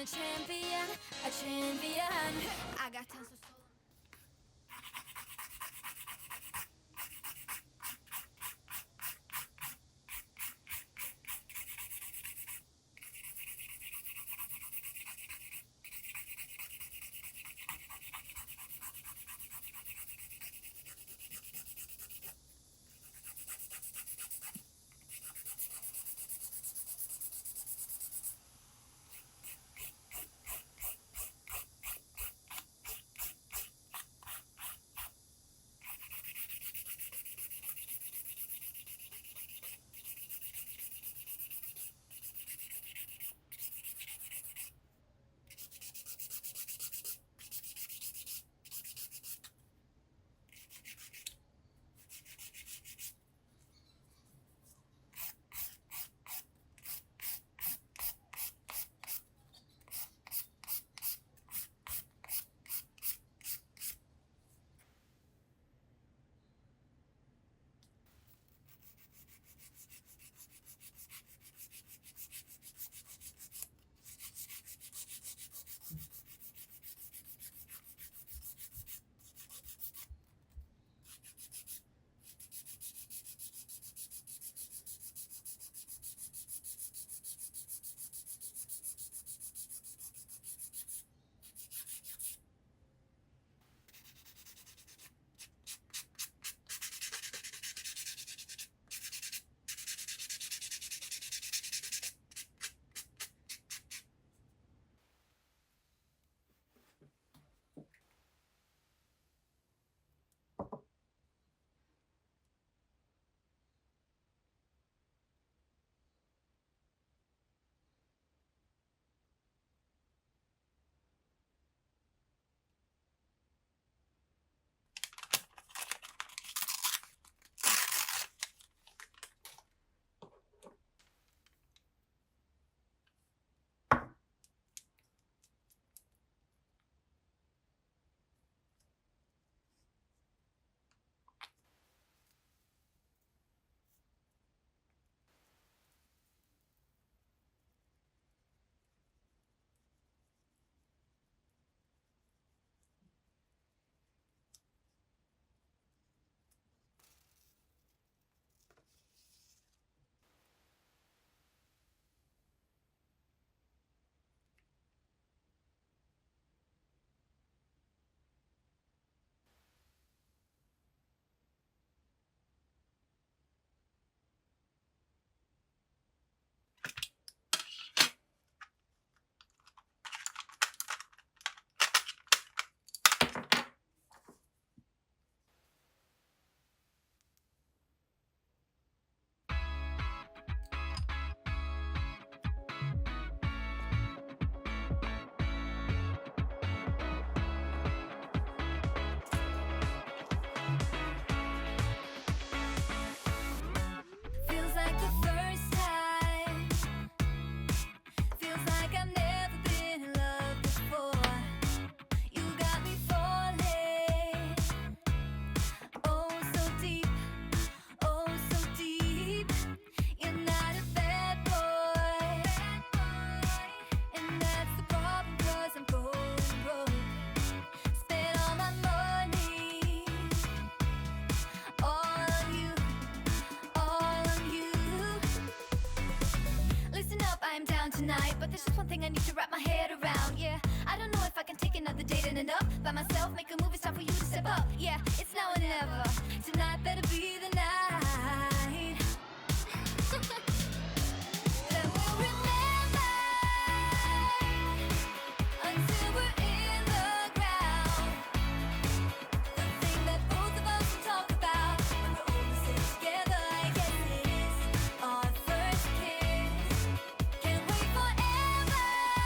a champion, a champion. I got tons of soul. Feels like the first time. Feels like I've never been in love before. You got me falling. Oh, so deep. Oh, so deep. You're not a bad boy. And that's the problem, 'cause I'm going broke. Spent all my money. All on you. All on you. Listen up, I am down tonight, but there's just one thing I need to wrap my head around. Yeah, I don't know if I can take another date and end up by myself. Make a move, it's time for you to step up. Yeah, it's now or never. Tonight better be the night that we'll remember until we're in the ground. The thing that both of us will talk about when we're all sitting together. I guess it is our first kiss. Can't wait forever.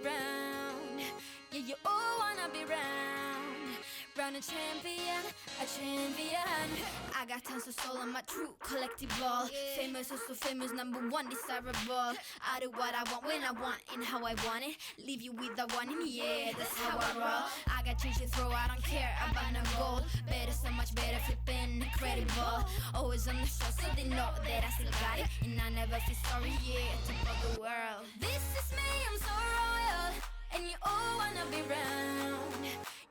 round. Yeah, you all wanna be round. Round a champion, a champion. I got tons of soul on my true collectible. Famous, also famous, number one, desirable. I do what I want when I want and how I want it. Leave you with the one in me, yeah, that's how I roll. I got change to throw, I don't care about no gold. Better, so much better, flipping incredible. Always on the show, so they know that I still got it. And I never feel sorry, yeah, to the world. This is me, I'm so royal. And you all wanna be round.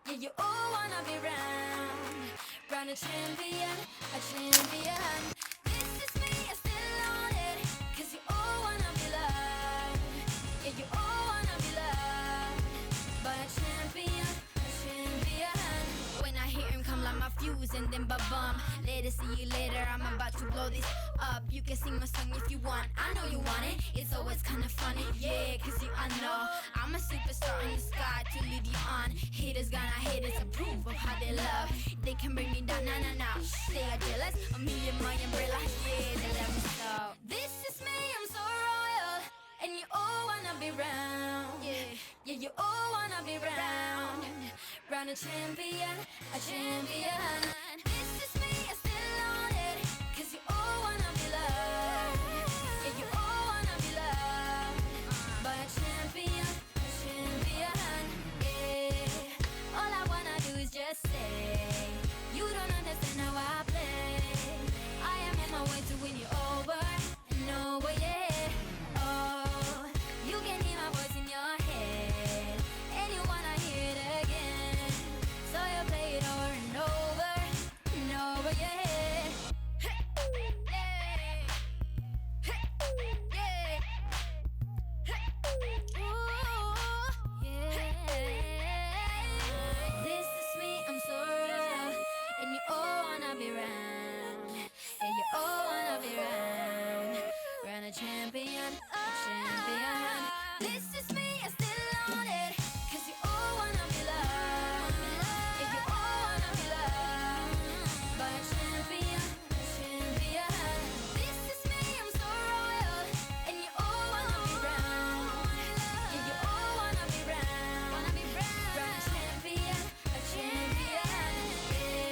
Yeah, you all wanna be round. Round a champion, a champion. This is me, I still on it. Cause you all wanna be loved. Yeah, you all wanna be loved. But a champion, a champion. When I hear him come like my fuse and then ba-bum. Later, see you later, I'm about to blow this up. You can sing my song if you want, I know you want it. It's always kinda funny, yeah, cause you I know I'm a superstar in the sky to lead you on. Haters gonna hate us, approve of how they love. They can bring me down, nah, nah, nah. They are jealous of me and my umbrella, yeah, they love me so. This is me, I'm so royal. And you all wanna be round. Yeah, you all wanna be round. Round a champion, a champion. This is me, I still on it. Cause you all wanna be loved. Yeah, you all wanna be loved. But a champion, yeah. All I wanna do is just say, you don't understand how I play. I am on my way to win you over and over, yeah. Oh, you can hear my voice in your head, and you wanna hear it again. So you play it over and over and over, yeah. This is me, I'm so royal, and you all wanna be round. Yeah, you all wanna be round. Round a champion, a champion. This is me, I still on it. Cause you all wanna be loved. Yeah, you all wanna be loved. But a champion, a champion. This is me, I'm so royal, and you all wanna be round. Yeah, you all wanna be round. Round a champion, a champion. Yeah.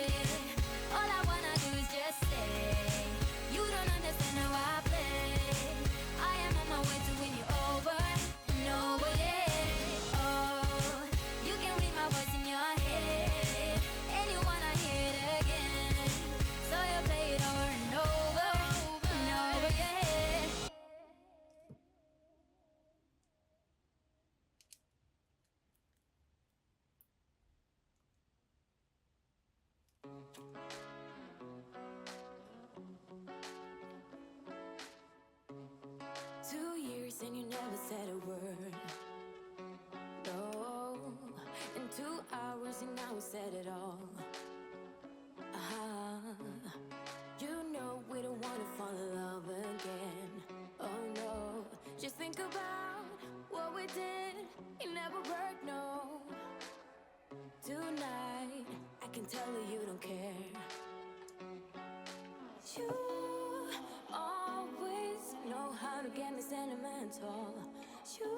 All I wanna do is just say, you don't understand how I play. I am on my way to win you over and over, yeah. Oh, you can read my voice in your head, and you wanna hear it again. So you play it over and over and over, yeah. Two years and you never said a word. No, in 2 hours and now we said it all. You know we don't wanna fall in love again. Oh no, just think about what we did. It never worked, no. Tonight, I can tell you don't care. You always know how to get me sentimental. You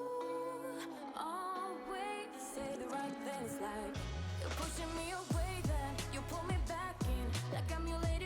always say the right things, like you're pushing me away, then you pull me back in, like I'm your lady.